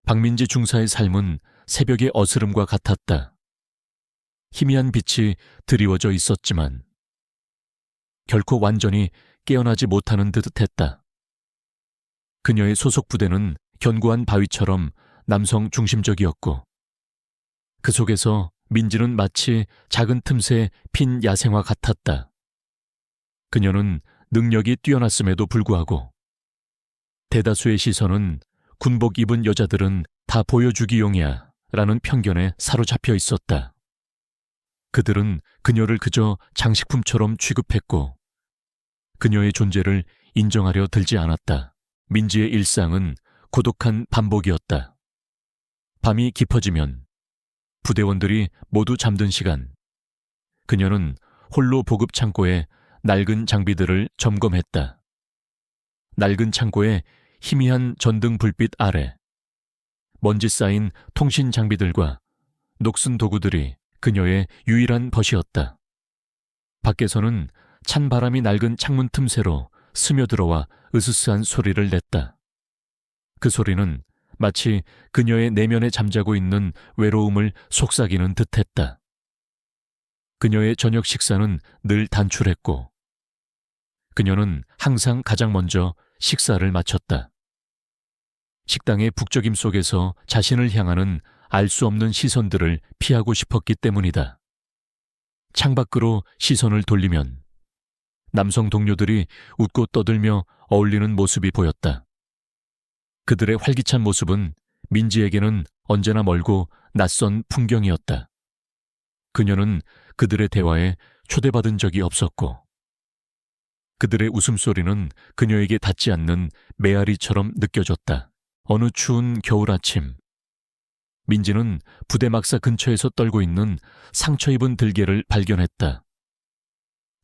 박민지 중사의 삶은 새벽의 어스름과 같았다. 희미한 빛이 드리워져 있었지만 결코 완전히 깨어나지 못하는 듯 했다. 그녀의 소속 부대는 견고한 바위처럼 남성 중심적이었고 그 속에서 민지는 마치 작은 틈새 핀 야생화 같았다. 그녀는 능력이 뛰어났음에도 불구하고 대다수의 시선은 군복 입은 여자들은 다 보여주기용이야 라는 편견에 사로잡혀 있었다. 그들은 그녀를 그저 장식품처럼 취급했고 그녀의 존재를 인정하려 들지 않았다. 민지의 일상은 고독한 반복이었다. 밤이 깊어지면 부대원들이 모두 잠든 시간, 그녀는 홀로 보급 창고에 낡은 장비들을 점검했다. 낡은 창고의 희미한 전등 불빛 아래 먼지 쌓인 통신 장비들과 녹슨 도구들이 그녀의 유일한 벗이었다. 밖에서는 찬 바람이 낡은 창문 틈새로 스며들어와 으스스한 소리를 냈다. 그 소리는 마치 그녀의 내면에 잠자고 있는 외로움을 속삭이는 듯했다. 그녀의 저녁 식사는 늘 단출했고 그녀는 항상 가장 먼저 식사를 마쳤다. 식당의 북적임 속에서 자신을 향하는 알 수 없는 시선들을 피하고 싶었기 때문이다. 창밖으로 시선을 돌리면 남성 동료들이 웃고 떠들며 어울리는 모습이 보였다. 그들의 활기찬 모습은 민지에게는 언제나 멀고 낯선 풍경이었다. 그녀는 그들의 대화에 초대받은 적이 없었고 그들의 웃음소리는 그녀에게 닿지 않는 메아리처럼 느껴졌다. 어느 추운 겨울 아침, 민지는 부대 막사 근처에서 떨고 있는 상처 입은 들개를 발견했다.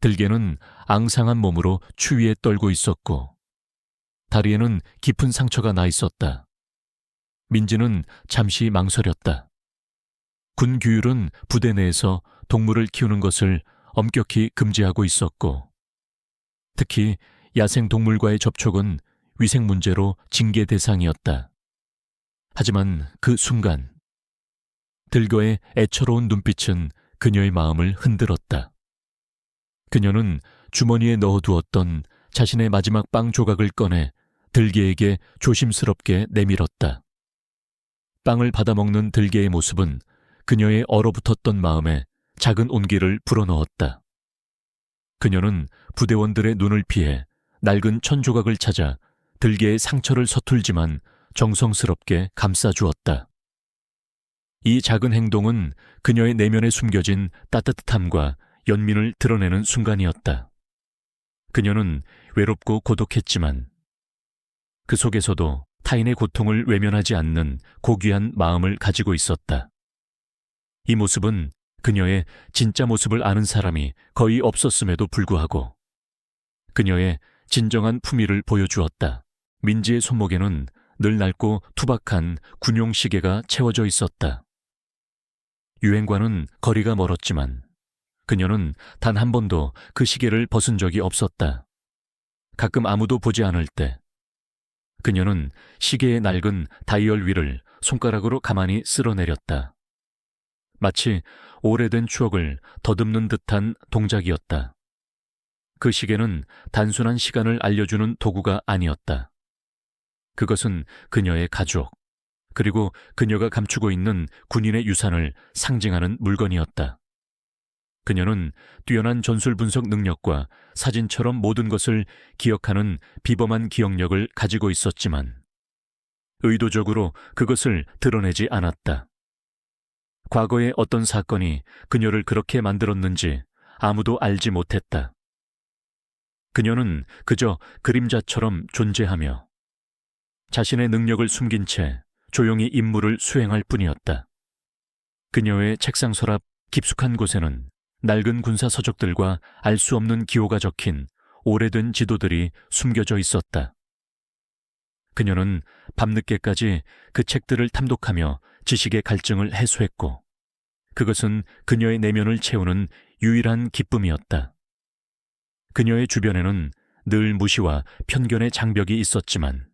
들개는 앙상한 몸으로 추위에 떨고 있었고 다리에는 깊은 상처가 나 있었다. 민지는 잠시 망설였다. 군 규율은 부대 내에서 동물을 키우는 것을 엄격히 금지하고 있었고 특히 야생 동물과의 접촉은 위생 문제로 징계 대상이었다. 하지만 그 순간 들거의 애처로운 눈빛은 그녀의 마음을 흔들었다. 그녀는 주머니에 넣어두었던 자신의 마지막 빵 조각을 꺼내 들개에게 조심스럽게 내밀었다. 빵을 받아먹는 들개의 모습은 그녀의 얼어붙었던 마음에 작은 온기를 불어넣었다. 그녀는 부대원들의 눈을 피해 낡은 천 조각을 찾아 들개의 상처를 서툴지만 정성스럽게 감싸주었다. 이 작은 행동은 그녀의 내면에 숨겨진 따뜻함과 연민을 드러내는 순간이었다. 그녀는 외롭고 고독했지만 그 속에서도 타인의 고통을 외면하지 않는 고귀한 마음을 가지고 있었다. 이 모습은 그녀의 진짜 모습을 아는 사람이 거의 없었음에도 불구하고 그녀의 진정한 품위를 보여주었다. 민지의 손목에는 늘 낡고 투박한 군용 시계가 채워져 있었다. 유행과는 거리가 멀었지만 그녀는 단 한 번도 그 시계를 벗은 적이 없었다. 가끔 아무도 보지 않을 때 그녀는 시계의 낡은 다이얼 위를 손가락으로 가만히 쓸어내렸다. 마치 오래된 추억을 더듬는 듯한 동작이었다. 그 시계는 단순한 시간을 알려주는 도구가 아니었다. 그것은 그녀의 가족, 그리고 그녀가 감추고 있는 군인의 유산을 상징하는 물건이었다. 그녀는 뛰어난 전술 분석 능력과 사진처럼 모든 것을 기억하는 비범한 기억력을 가지고 있었지만 의도적으로 그것을 드러내지 않았다. 과거의 어떤 사건이 그녀를 그렇게 만들었는지 아무도 알지 못했다. 그녀는 그저 그림자처럼 존재하며 자신의 능력을 숨긴 채 조용히 임무를 수행할 뿐이었다. 그녀의 책상 서랍 깊숙한 곳에는 낡은 군사 서적들과 알 수 없는 기호가 적힌 오래된 지도들이 숨겨져 있었다. 그녀는 밤늦게까지 그 책들을 탐독하며 지식의 갈증을 해소했고 그것은 그녀의 내면을 채우는 유일한 기쁨이었다. 그녀의 주변에는 늘 무시와 편견의 장벽이 있었지만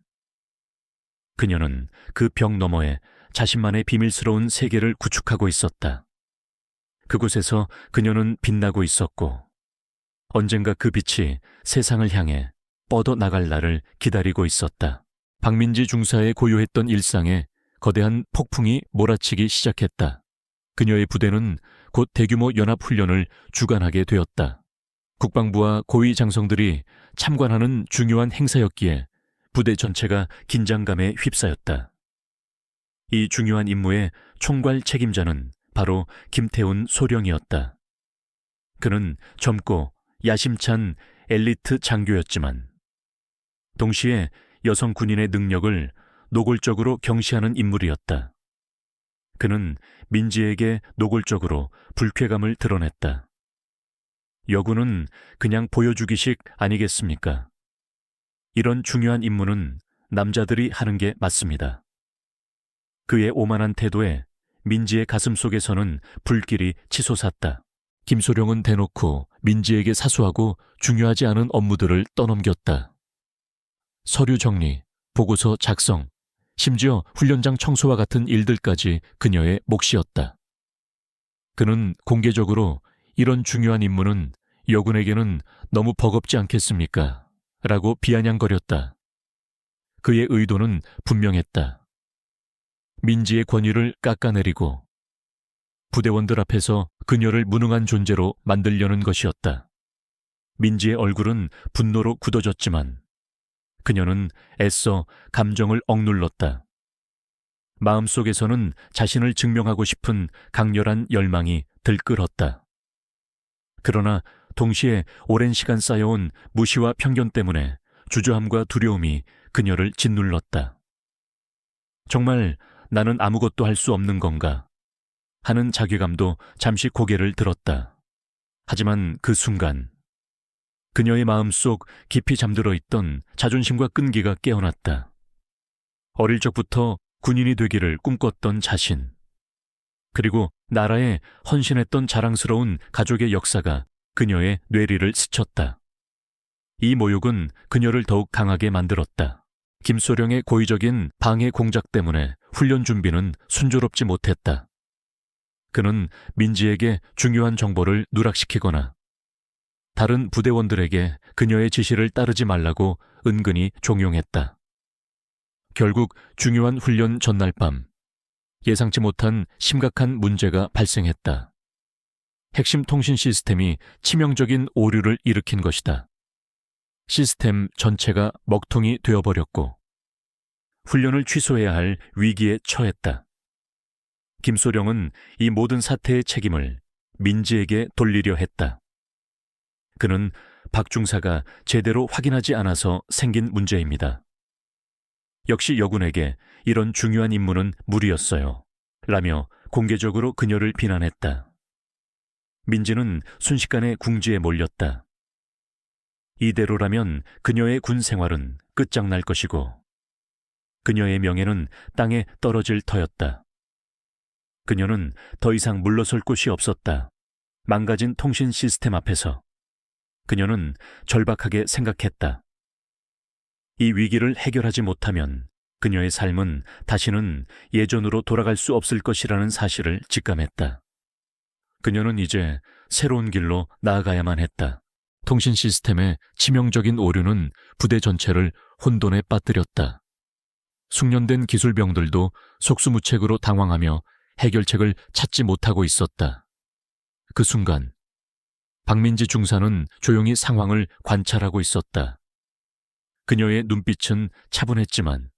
그녀는 그 벽 너머에 자신만의 비밀스러운 세계를 구축하고 있었다. 그곳에서 그녀는 빛나고 있었고 언젠가 그 빛이 세상을 향해 뻗어 나갈 날을 기다리고 있었다. 박민지 중사의 고요했던 일상에 거대한 폭풍이 몰아치기 시작했다. 그녀의 부대는 곧 대규모 연합훈련을 주관하게 되었다. 국방부와 고위 장성들이 참관하는 중요한 행사였기에 부대 전체가 긴장감에 휩싸였다. 이 중요한 임무의 총괄 책임자는 바로 김태훈 소령이었다. 그는 젊고 야심찬 엘리트 장교였지만 동시에 여성 군인의 능력을 노골적으로 경시하는 인물이었다. 그는 민지에게 노골적으로 불쾌감을 드러냈다. 여군은 그냥 보여주기식 아니겠습니까? 이런 중요한 임무는 남자들이 하는 게 맞습니다. 그의 오만한 태도에 민지의 가슴 속에서는 불길이 치솟았다. 김소령은 대놓고 민지에게 사소하고 중요하지 않은 업무들을 떠넘겼다. 서류 정리, 보고서 작성, 심지어 훈련장 청소와 같은 일들까지 그녀의 몫이었다. 그는 공개적으로 이런 중요한 임무는 여군에게는 너무 버겁지 않겠습니까? 라고 비아냥거렸다. 그의 의도는 분명했다. 민지의 권위를 깎아내리고 부대원들 앞에서 그녀를 무능한 존재로 만들려는 것이었다. 민지의 얼굴은 분노로 굳어졌지만 그녀는 애써 감정을 억눌렀다. 마음속에서는 자신을 증명하고 싶은 강렬한 열망이 들끓었다. 그러나 동시에 오랜 시간 쌓여온 무시와 편견 때문에 주저함과 두려움이 그녀를 짓눌렀다. 정말 나는 아무것도 할 수 없는 건가 하는 자괴감도 잠시 고개를 들었다. 하지만 그 순간 그녀의 마음속 깊이 잠들어 있던 자존심과 끈기가 깨어났다. 어릴 적부터 군인이 되기를 꿈꿨던 자신, 그리고 나라에 헌신했던 자랑스러운 가족의 역사가 그녀의 뇌리를 스쳤다. 이 모욕은 그녀를 더욱 강하게 만들었다. 김소령의 고의적인 방해 공작 때문에 훈련 준비는 순조롭지 못했다. 그는 민지에게 중요한 정보를 누락시키거나 다른 부대원들에게 그녀의 지시를 따르지 말라고 은근히 종용했다. 결국 중요한 훈련 전날 밤, 예상치 못한 심각한 문제가 발생했다. 핵심 통신 시스템이 치명적인 오류를 일으킨 것이다. 시스템 전체가 먹통이 되어버렸고 훈련을 취소해야 할 위기에 처했다. 김소령은 이 모든 사태의 책임을 민지에게 돌리려 했다. 그는 박 중사가 제대로 확인하지 않아서 생긴 문제입니다. 역시 여군에게 이런 중요한 임무는 무리였어요. 라며 공개적으로 그녀를 비난했다. 민지는 순식간에 궁지에 몰렸다. 이대로라면 그녀의 군 생활은 끝장날 것이고 그녀의 명예는 땅에 떨어질 터였다. 그녀는 더 이상 물러설 곳이 없었다. 망가진 통신 시스템 앞에서 그녀는 절박하게 생각했다. 이 위기를 해결하지 못하면 그녀의 삶은 다시는 예전으로 돌아갈 수 없을 것이라는 사실을 직감했다. 그녀는 이제 새로운 길로 나아가야만 했다. 통신 시스템의 치명적인 오류는 부대 전체를 혼돈에 빠뜨렸다. 숙련된 기술병들도 속수무책으로 당황하며 해결책을 찾지 못하고 있었다. 그 순간 박민지 중사는 조용히 상황을 관찰하고 있었다. 그녀의 눈빛은 차분했지만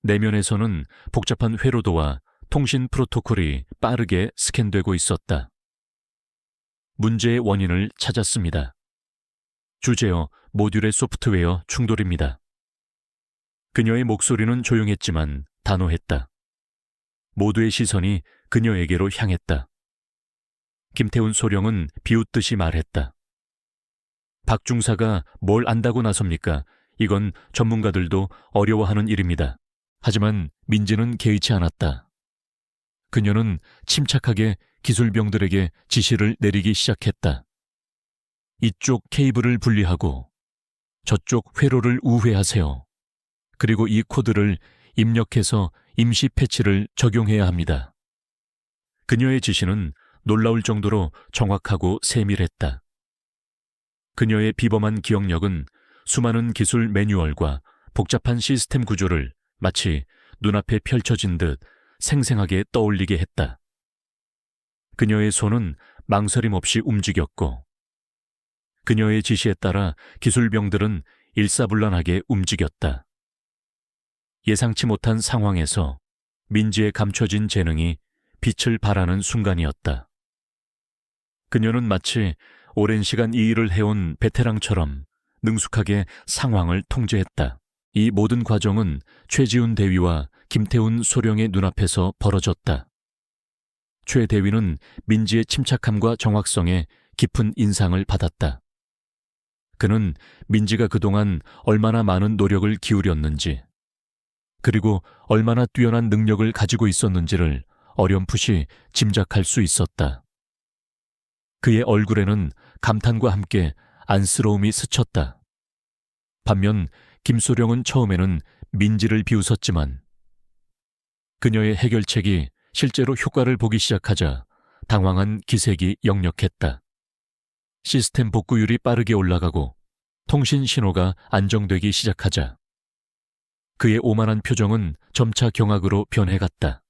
내면에서는 복잡한 회로도와 통신 프로토콜이 빠르게 스캔되고 있었다. 문제의 원인을 찾았습니다. 주제어 모듈의 소프트웨어 충돌입니다. 그녀의 목소리는 조용했지만 단호했다. 모두의 시선이 그녀에게로 향했다. 김태훈 소령은 비웃듯이 말했다. 박 중사가 뭘 안다고 나섭니까? 이건 전문가들도 어려워하는 일입니다. 하지만 민지는 개의치 않았다. 그녀는 침착하게 기술병들에게 지시를 내리기 시작했다. 이쪽 케이블을 분리하고 저쪽 회로를 우회하세요. 그리고 이 코드를 입력해서 임시 패치를 적용해야 합니다. 그녀의 지시는 놀라울 정도로 정확하고 세밀했다. 그녀의 비범한 기억력은 수많은 기술 매뉴얼과 복잡한 시스템 구조를 마치 눈앞에 펼쳐진 듯 생생하게 떠올리게 했다. 그녀의 손은 망설임 없이 움직였고, 그녀의 지시에 따라 기술병들은 일사불란하게 움직였다. 예상치 못한 상황에서 민지의 감춰진 재능이 빛을 발하는 순간이었다. 그녀는 마치 오랜 시간 이 일을 해온 베테랑처럼 능숙하게 상황을 통제했다. 이 모든 과정은 최지훈 대위와 김태훈 소령의 눈앞에서 벌어졌다. 최 대위는 민지의 침착함과 정확성에 깊은 인상을 받았다. 그는 민지가 그동안 얼마나 많은 노력을 기울였는지, 그리고 얼마나 뛰어난 능력을 가지고 있었는지를 어렴풋이 짐작할 수 있었다. 그의 얼굴에는 감탄과 함께 안쓰러움이 스쳤다. 반면 김소령은 처음에는 민지를 비웃었지만 그녀의 해결책이 실제로 효과를 보기 시작하자 당황한 기색이 역력했다. 시스템 복구율이 빠르게 올라가고 통신 신호가 안정되기 시작하자 그의 오만한 표정은 점차 경악으로 변해갔다.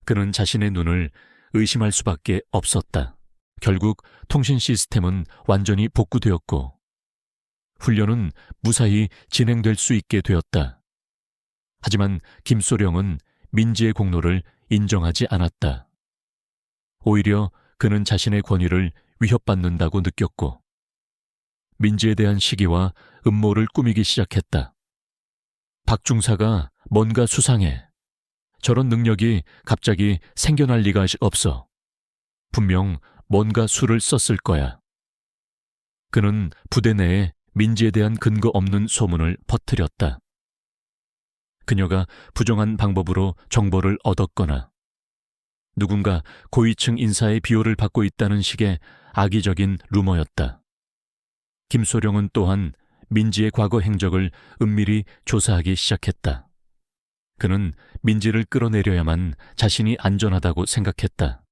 그는 자신의 눈을 의심할 수밖에 없었다. 결국 통신 시스템은 완전히 복구되었고 훈련은 무사히 진행될 수 있게 되었다. 하지만 김소령은 민지의 공로를 인정하지 않았다. 오히려 그는 자신의 권위를 위협받는다고 느꼈고 민지에 대한 시기와 음모를 꾸미기 시작했다. 박중사가 뭔가 수상해. 저런 능력이 갑자기 생겨날 리가 없어. 분명 뭔가 수를 썼을 거야. 그는 부대 내에 민지에 대한 근거 없는 소문을 퍼뜨렸다. 그녀가 부정한 방법으로 정보를 얻었거나 누군가 고위층 인사의 비호를 받고 있다는 식의 악의적인 루머였다. 김소령은 또한 민지의 과거 행적을 은밀히 조사하기 시작했다. 그는 민지를 끌어내려야만 자신이 안전하다고 생각했다.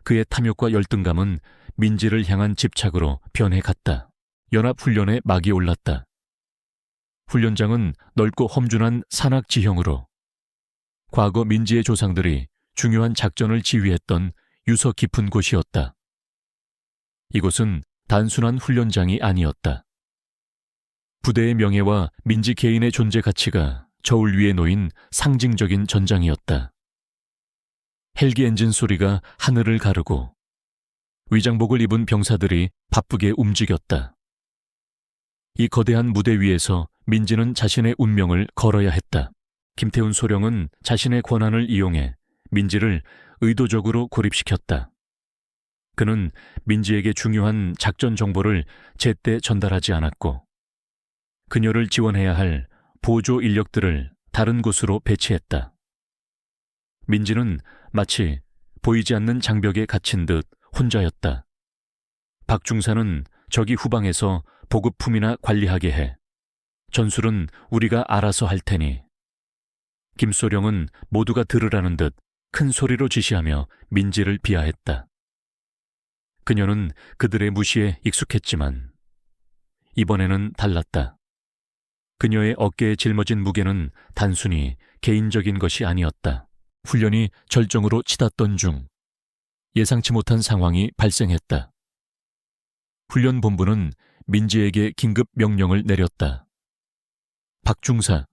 그의 탐욕과 열등감은 민지를 향한 집착으로 변해갔다. 연합훈련에 막이 올랐다. 훈련장은 넓고 험준한 산악 지형으로 과거 민지의 조상들이 중요한 작전을 지휘했던 유서 깊은 곳이었다. 이곳은 단순한 훈련장이 아니었다. 부대의 명예와 민지 개인의 존재 가치가 저울 위에 놓인 상징적인 전장이었다. 헬기 엔진 소리가 하늘을 가르고 위장복을 입은 병사들이 바쁘게 움직였다. 이 거대한 무대 위에서 민지는 자신의 운명을 걸어야 했다. 김태훈 소령은 자신의 권한을 이용해 민지를 의도적으로 고립시켰다. 그는 민지에게 중요한 작전 정보를 제때 전달하지 않았고 그녀를 지원해야 할 보조 인력들을 다른 곳으로 배치했다. 민지는 마치 보이지 않는 장벽에 갇힌 듯 혼자였다. 박중사는 저기 후방에서 보급품이나 관리하게 해. 전술은 우리가 알아서 할 테니. 김소령은 모두가 들으라는 듯 큰 소리로 지시하며 민지를 비하했다. 그녀는 그들의 무시에 익숙했지만 이번에는 달랐다. 그녀의 어깨에 짊어진 무게는 단순히 개인적인 것이 아니었다. 훈련이 절정으로 치닫던 중 예상치 못한 상황이 발생했다. 훈련본부는 민지에게 긴급 명령을 내렸다. 박중사,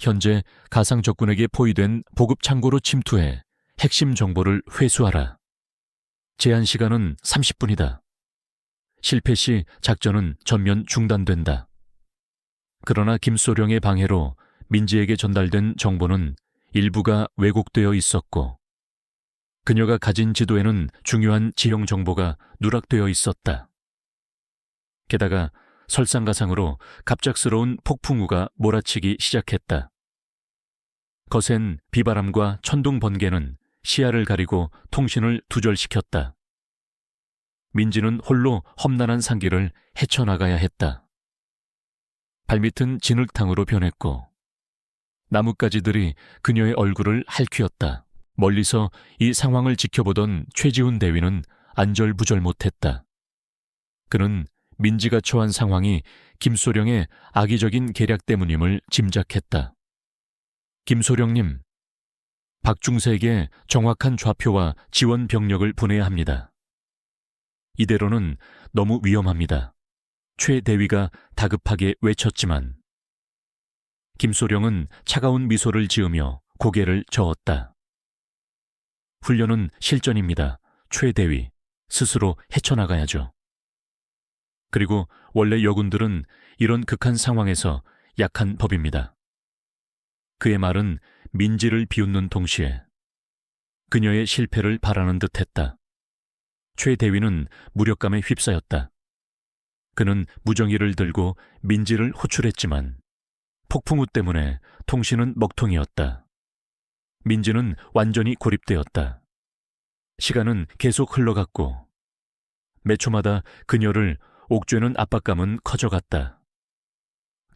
현재 가상 적군에게 포위된 보급 창고로 침투해 핵심 정보를 회수하라. 제한 시간은 30분이다. 실패 시 작전은 전면 중단된다. 그러나 김소령의 방해로 민지에게 전달된 정보는 일부가 왜곡되어 있었고 그녀가 가진 지도에는 중요한 지형 정보가 누락되어 있었다. 게다가 설상가상으로 갑작스러운 폭풍우가 몰아치기 시작했다. 거센 비바람과 천둥 번개는 시야를 가리고 통신을 두절시켰다. 민지는 홀로 험난한 산길을 헤쳐나가야 했다. 발밑은 진흙탕으로 변했고 나뭇가지들이 그녀의 얼굴을 핥히었다. 멀리서 이 상황을 지켜보던 최지훈 대위는 안절부절 못했다. 그는 민지가 처한 상황이 김소령의 악의적인 계략 때문임을 짐작했다. 김소령님, 박중세에게 정확한 좌표와 지원 병력을 보내야 합니다. 이대로는 너무 위험합니다. 최 대위가 다급하게 외쳤지만 김소령은 차가운 미소를 지으며 고개를 저었다. 훈련은 실전입니다. 최 대위, 스스로 헤쳐나가야죠. 그리고 원래 여군들은 이런 극한 상황에서 약한 법입니다. 그의 말은 민지를 비웃는 동시에 그녀의 실패를 바라는 듯했다. 최 대위는 무력감에 휩싸였다. 그는 무정의를 들고 민지를 호출했지만 폭풍우 때문에 통신은 먹통이었다. 민지는 완전히 고립되었다. 시간은 계속 흘러갔고 몇 초마다 그녀를 옥죄는 압박감은 커져갔다.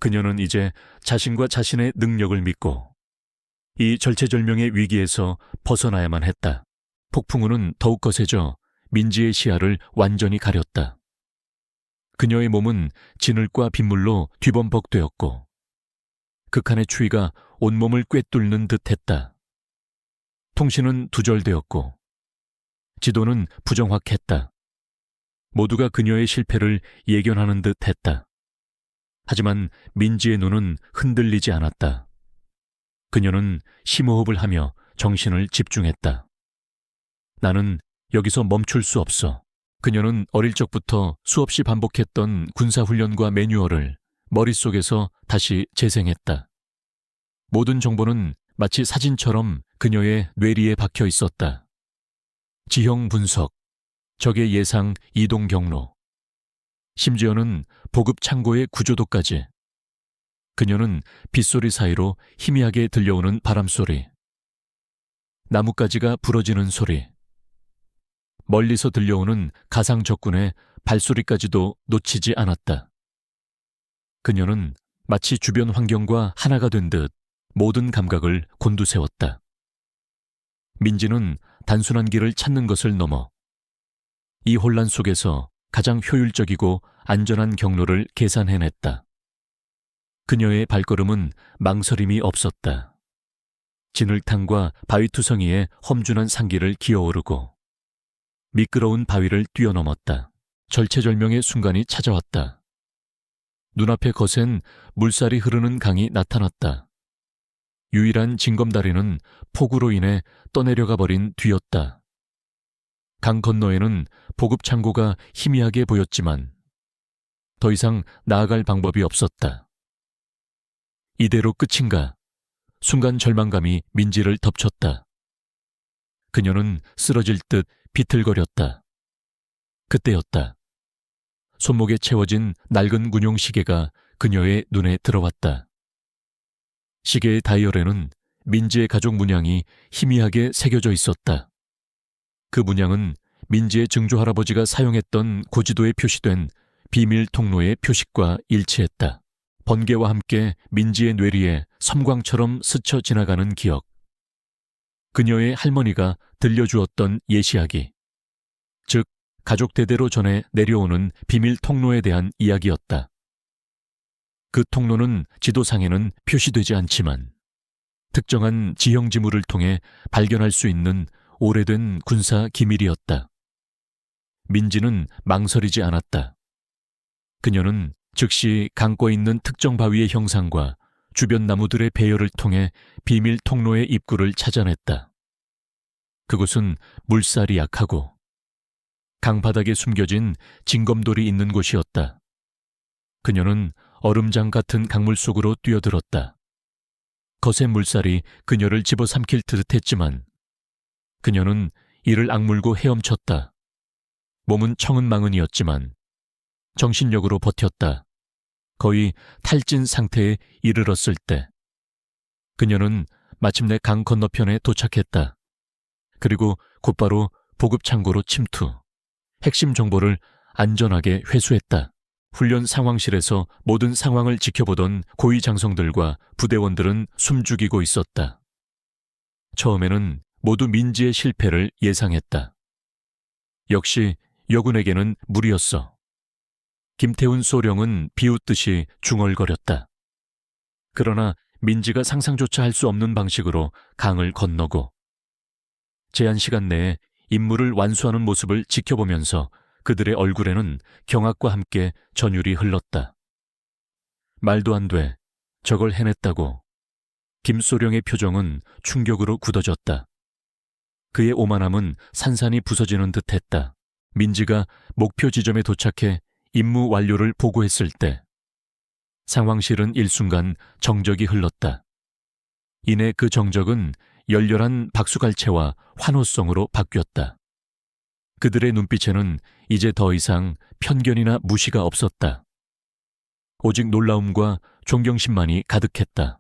그녀는 이제 자신과 자신의 능력을 믿고 이 절체절명의 위기에서 벗어나야만 했다. 폭풍우는 더욱 거세져 민지의 시야를 완전히 가렸다. 그녀의 몸은 진흙과 빗물로 뒤범벅되었고 극한의 추위가 온몸을 꿰뚫는 듯했다. 통신은 두절되었고 지도는 부정확했다. 모두가 그녀의 실패를 예견하는 듯했다. 하지만 민지의 눈은 흔들리지 않았다. 그녀는 심호흡을 하며 정신을 집중했다. 나는 여기서 멈출 수 없어. 그녀는 어릴 적부터 수없이 반복했던 군사훈련과 매뉴얼을 머릿속에서 다시 재생했다. 모든 정보는 마치 사진처럼 그녀의 뇌리에 박혀 있었다. 지형 분석, 적의 예상 이동 경로, 심지어는 보급 창고의 구조도까지. 그녀는 빗소리 사이로 희미하게 들려오는 바람소리, 나뭇가지가 부러지는 소리, 멀리서 들려오는 가상 적군의 발소리까지도 놓치지 않았다. 그녀는 마치 주변 환경과 하나가 된 듯 모든 감각을 곤두세웠다. 민지는 단순한 길을 찾는 것을 넘어 이 혼란 속에서 가장 효율적이고 안전한 경로를 계산해냈다. 그녀의 발걸음은 망설임이 없었다. 진흙탕과 바위투성이의 험준한 산길을 기어오르고 미끄러운 바위를 뛰어넘었다. 절체절명의 순간이 찾아왔다. 눈앞에 거센 물살이 흐르는 강이 나타났다. 유일한 징검다리는 폭우로 인해 떠내려가 버린 뒤였다. 강 건너에는 보급 창고가 희미하게 보였지만 더 이상 나아갈 방법이 없었다. 이대로 끝인가? 순간 절망감이 민지를 덮쳤다. 그녀는 쓰러질 듯 비틀거렸다. 그때였다. 손목에 채워진 낡은 군용 시계가 그녀의 눈에 들어왔다. 시계의 다이얼에는 민지의 가족 문양이 희미하게 새겨져 있었다. 그 문양은 민지의 증조할아버지가 사용했던 고지도에 표시된 비밀 통로의 표식과 일치했다. 번개와 함께 민지의 뇌리에 섬광처럼 스쳐 지나가는 기억. 그녀의 할머니가 들려주었던 예시하기. 즉, 가족 대대로 전해 내려오는 비밀 통로에 대한 이야기였다. 그 통로는 지도상에는 표시되지 않지만 특정한 지형 지물을 통해 발견할 수 있는 오래된 군사 기밀이었다. 민지는 망설이지 않았다. 그녀는 즉시 강가에 있는 특정 바위의 형상과 주변 나무들의 배열을 통해 비밀 통로의 입구를 찾아냈다. 그곳은 물살이 약하고 강바닥에 숨겨진 징검돌이 있는 곳이었다. 그녀는 얼음장 같은 강물 속으로 뛰어들었다. 거센 물살이 그녀를 집어삼킬 듯 했지만 그녀는 이를 악물고 헤엄쳤다. 몸은 청은망은이었지만 정신력으로 버텼다. 거의 탈진 상태에 이르렀을 때 그녀는 마침내 강 건너편에 도착했다. 그리고 곧바로 보급 창고로 침투. 핵심 정보를 안전하게 회수했다. 훈련 상황실에서 모든 상황을 지켜보던 고위 장성들과 부대원들은 숨죽이고 있었다. 처음에는 모두 민지의 실패를 예상했다. 역시 여군에게는 무리였어. 김태훈 소령은 비웃듯이 중얼거렸다. 그러나 민지가 상상조차 할 수 없는 방식으로 강을 건너고 제한 시간 내에 임무를 완수하는 모습을 지켜보면서 그들의 얼굴에는 경악과 함께 전율이 흘렀다. 말도 안 돼. 저걸 해냈다고. 김소령의 표정은 충격으로 굳어졌다. 그의 오만함은 산산이 부서지는 듯했다. 민지가 목표 지점에 도착해 임무 완료를 보고했을 때 상황실은 일순간 정적이 흘렀다. 이내 그 정적은 열렬한 박수갈채와 환호성으로 바뀌었다. 그들의 눈빛에는 이제 더 이상 편견이나 무시가 없었다. 오직 놀라움과 존경심만이 가득했다.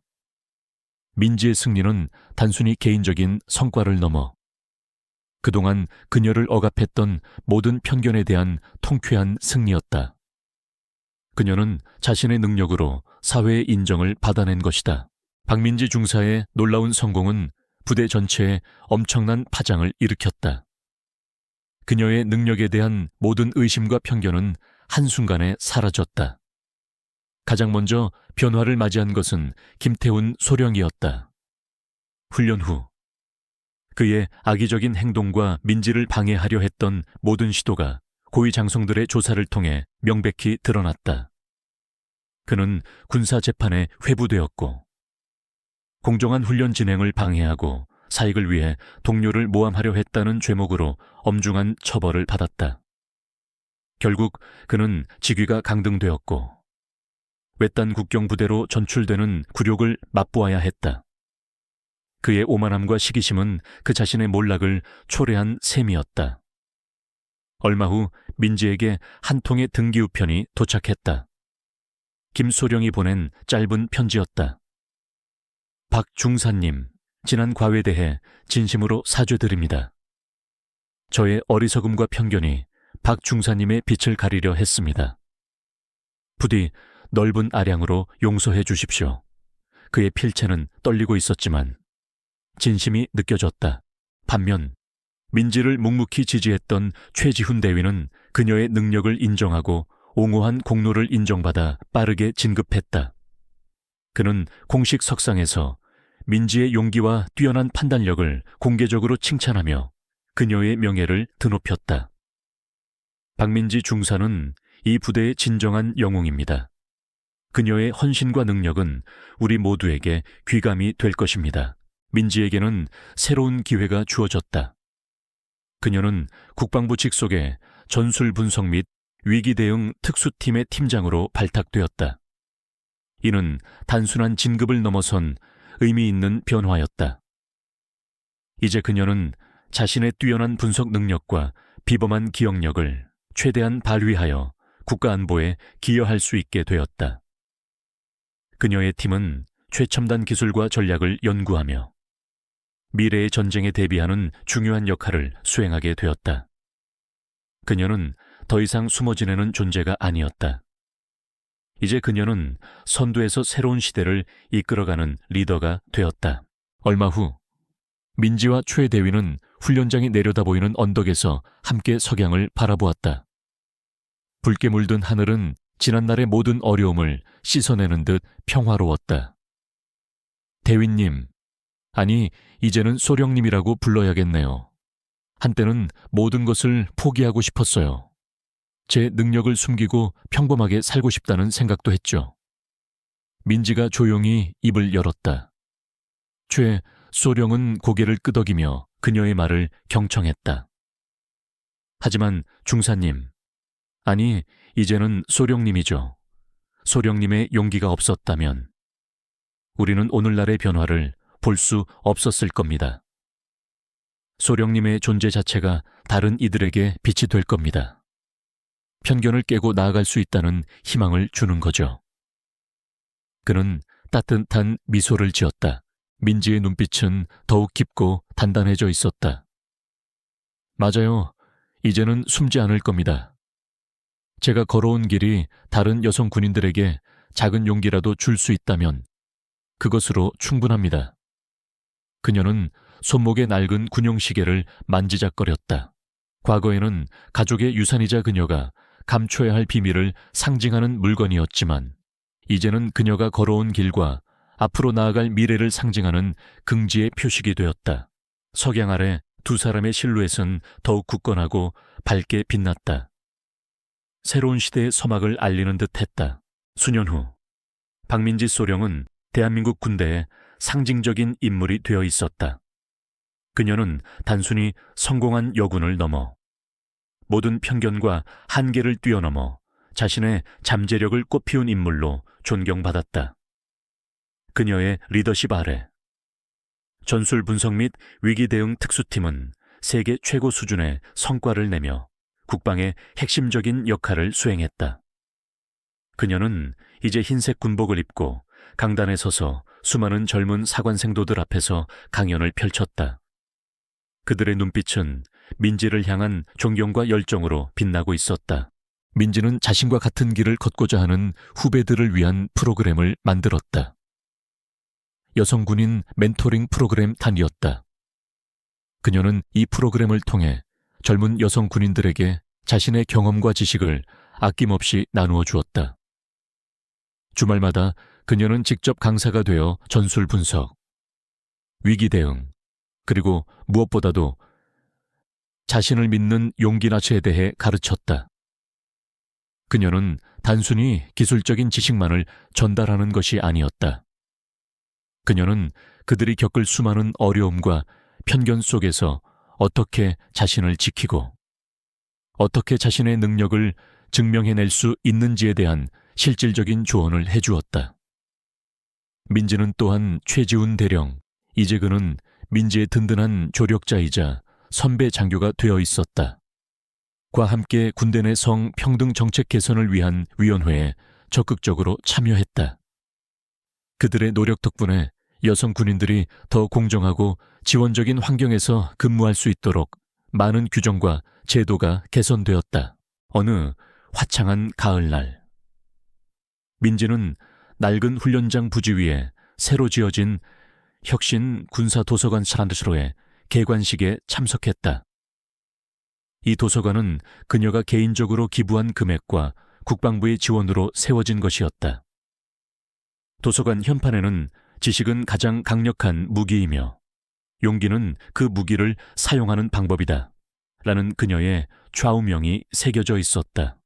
민지의 승리는 단순히 개인적인 성과를 넘어 그동안 그녀를 억압했던 모든 편견에 대한 통쾌한 승리였다. 그녀는 자신의 능력으로 사회의 인정을 받아낸 것이다. 박민지 중사의 놀라운 성공은 부대 전체에 엄청난 파장을 일으켰다. 그녀의 능력에 대한 모든 의심과 편견은 한순간에 사라졌다. 가장 먼저 변화를 맞이한 것은 김태훈 소령이었다. 훈련 후 그의 악의적인 행동과 민지를 방해하려 했던 모든 시도가 고위 장성들의 조사를 통해 명백히 드러났다. 그는 군사 재판에 회부되었고 공정한 훈련 진행을 방해하고 사익을 위해 동료를 모함하려 했다는 죄목으로 엄중한 처벌을 받았다. 결국 그는 직위가 강등되었고 외딴 국경부대로 전출되는 굴욕을 맛보아야 했다. 그의 오만함과 시기심은 그 자신의 몰락을 초래한 셈이었다. 얼마 후 민지에게 한 통의 등기우편이 도착했다. 김소령이 보낸 짧은 편지였다. 박 중사님, 지난 과외에 대해 진심으로 사죄드립니다. 저의 어리석음과 편견이 박 중사님의 빛을 가리려 했습니다. 부디 넓은 아량으로 용서해 주십시오. 그의 필체는 떨리고 있었지만 진심이 느껴졌다. 반면 민지를 묵묵히 지지했던 최지훈 대위는 그녀의 능력을 인정하고 옹호한 공로를 인정받아 빠르게 진급했다. 그는 공식 석상에서 민지의 용기와 뛰어난 판단력을 공개적으로 칭찬하며 그녀의 명예를 드높였다. 박민지 중사는 이 부대의 진정한 영웅입니다. 그녀의 헌신과 능력은 우리 모두에게 귀감이 될 것입니다. 민지에게는 새로운 기회가 주어졌다. 그녀는 국방부 직속의 전술 분석 및 위기 대응 특수팀의 팀장으로 발탁되었다. 이는 단순한 진급을 넘어선 의미 있는 변화였다. 이제 그녀는 자신의 뛰어난 분석 능력과 비범한 기억력을 최대한 발휘하여 국가 안보에 기여할 수 있게 되었다. 그녀의 팀은 최첨단 기술과 전략을 연구하며 미래의 전쟁에 대비하는 중요한 역할을 수행하게 되었다. 그녀는 더 이상 숨어 지내는 존재가 아니었다. 이제 그녀는 선두에서 새로운 시대를 이끌어가는 리더가 되었다. 얼마 후 민지와 최 대위는 훈련장이 내려다보이는 언덕에서 함께 석양을 바라보았다. 붉게 물든 하늘은 지난날의 모든 어려움을 씻어내는 듯 평화로웠다. 대위님, 아니 이제는 소령님이라고 불러야겠네요. 한때는 모든 것을 포기하고 싶었어요. 제 능력을 숨기고 평범하게 살고 싶다는 생각도 했죠. 민지가 조용히 입을 열었다. 최 소령은 고개를 끄덕이며 그녀의 말을 경청했다. 하지만 중사님, 아니 이제는 소령님이죠. 소령님의 용기가 없었다면 우리는 오늘날의 변화를 볼 수 없었을 겁니다. 소령님의 존재 자체가 다른 이들에게 빛이 될 겁니다. 편견을 깨고 나아갈 수 있다는 희망을 주는 거죠. 그는 따뜻한 미소를 지었다. 민지의 눈빛은 더욱 깊고 단단해져 있었다. 맞아요. 이제는 숨지 않을 겁니다. 제가 걸어온 길이 다른 여성 군인들에게 작은 용기라도 줄 수 있다면 그것으로 충분합니다. 그녀는 손목에 낡은 군용시계를 만지작거렸다. 과거에는 가족의 유산이자 그녀가 감춰야 할 비밀을 상징하는 물건이었지만 이제는 그녀가 걸어온 길과 앞으로 나아갈 미래를 상징하는 긍지의 표식이 되었다. 석양 아래 두 사람의 실루엣은 더욱 굳건하고 밝게 빛났다. 새로운 시대의 서막을 알리는 듯했다. 수년 후 박민지 소령은 대한민국 군대의 상징적인 인물이 되어 있었다. 그녀는 단순히 성공한 여군을 넘어 모든 편견과 한계를 뛰어넘어 자신의 잠재력을 꽃피운 인물로 존경받았다. 그녀의 리더십 아래 전술 분석 및 위기 대응 특수팀은 세계 최고 수준의 성과를 내며 국방의 핵심적인 역할을 수행했다. 그녀는 이제 흰색 군복을 입고 강단에 서서 수많은 젊은 사관생도들 앞에서 강연을 펼쳤다. 그들의 눈빛은 민지를 향한 존경과 열정으로 빛나고 있었다. 민지는 자신과 같은 길을 걷고자 하는 후배들을 위한 프로그램을 만들었다. 여성 군인 멘토링 프로그램 단이었다. 그녀는 이 프로그램을 통해 젊은 여성 군인들에게 자신의 경험과 지식을 아낌없이 나누어 주었다. 주말마다 그녀는 직접 강사가 되어 전술 분석, 위기 대응, 그리고 무엇보다도 자신을 믿는 용기나치에 대해 가르쳤다. 그녀는 단순히 기술적인 지식만을 전달하는 것이 아니었다. 그녀는 그들이 겪을 수많은 어려움과 편견 속에서 어떻게 자신을 지키고 어떻게 자신의 능력을 증명해낼 수 있는지에 대한 실질적인 조언을 해주었다. 민지는 또한 최지훈 대령, 이제 그는 민지의 든든한 조력자이자 선배 장교가 되어 있었다. 과 함께 군대 내 성평등 정책 개선을 위한 위원회에 적극적으로 참여했다. 그들의 노력 덕분에 여성 군인들이 더 공정하고 지원적인 환경에서 근무할 수 있도록 많은 규정과 제도가 개선되었다. 어느 화창한 가을날, 민지는 낡은 훈련장 부지 위에 새로 지어진 혁신 군사도서관 산르스로의 개관식에 참석했다. 이 도서관은 그녀가 개인적으로 기부한 금액과 국방부의 지원으로 세워진 것이었다. 도서관 현판에는 지식은 가장 강력한 무기이며 용기는 그 무기를 사용하는 방법이다 라는 그녀의 좌우명이 새겨져 있었다.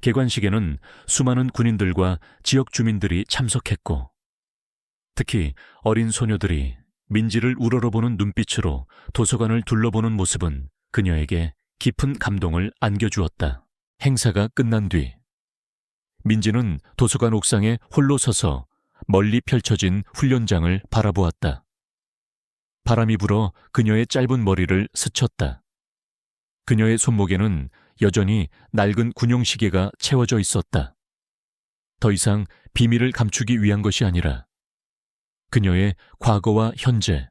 개관식에는 수많은 군인들과 지역 주민들이 참석했고 특히 어린 소녀들이 민지를 우러러보는 눈빛으로 도서관을 둘러보는 모습은 그녀에게 깊은 감동을 안겨주었다. 행사가 끝난 뒤 민지는 도서관 옥상에 홀로 서서 멀리 펼쳐진 훈련장을 바라보았다. 바람이 불어 그녀의 짧은 머리를 스쳤다. 그녀의 손목에는 여전히 낡은 군용시계가 채워져 있었다. 더 이상 비밀을 감추기 위한 것이 아니라 그녀의 과거와 현재,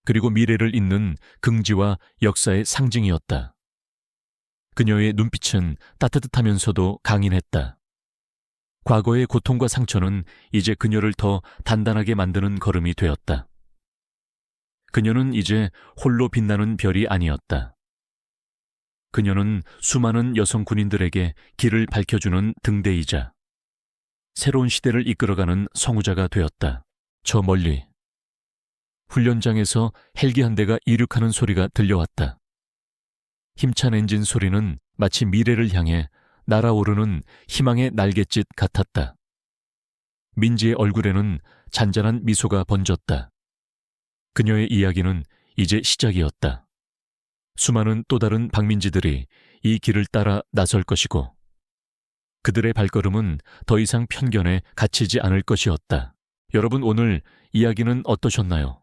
그리고 미래를 잇는 긍지와 역사의 상징이었다. 그녀의 눈빛은 따뜻하면서도 강인했다. 과거의 고통과 상처는 이제 그녀를 더 단단하게 만드는 걸음이 되었다. 그녀는 이제 홀로 빛나는 별이 아니었다. 그녀는 수많은 여성 군인들에게 길을 밝혀주는 등대이자 새로운 시대를 이끌어가는 성우자가 되었다. 저 멀리 훈련장에서 헬기 한 대가 이륙하는 소리가 들려왔다. 힘찬 엔진 소리는 마치 미래를 향해 날아오르는 희망의 날갯짓 같았다. 민지의 얼굴에는 잔잔한 미소가 번졌다. 그녀의 이야기는 이제 시작이었다. 수많은 또 다른 박민지들이 이 길을 따라 나설 것이고 그들의 발걸음은 더 이상 편견에 갇히지 않을 것이었다. 여러분, 오늘 이야기는 어떠셨나요?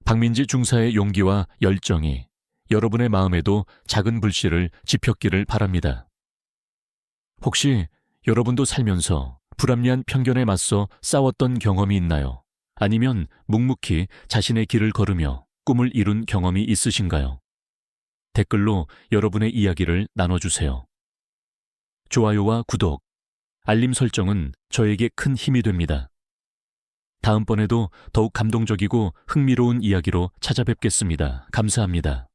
박민지 중사의 용기와 열정이 여러분의 마음에도 작은 불씨를 지폈기를 바랍니다. 혹시 여러분도 살면서 불합리한 편견에 맞서 싸웠던 경험이 있나요? 아니면 묵묵히 자신의 길을 걸으며 꿈을 이룬 경험이 있으신가요? 댓글로 여러분의 이야기를 나눠주세요. 좋아요와 구독, 알림 설정은 저에게 큰 힘이 됩니다. 다음번에도 더욱 감동적이고 흥미로운 이야기로 찾아뵙겠습니다. 감사합니다.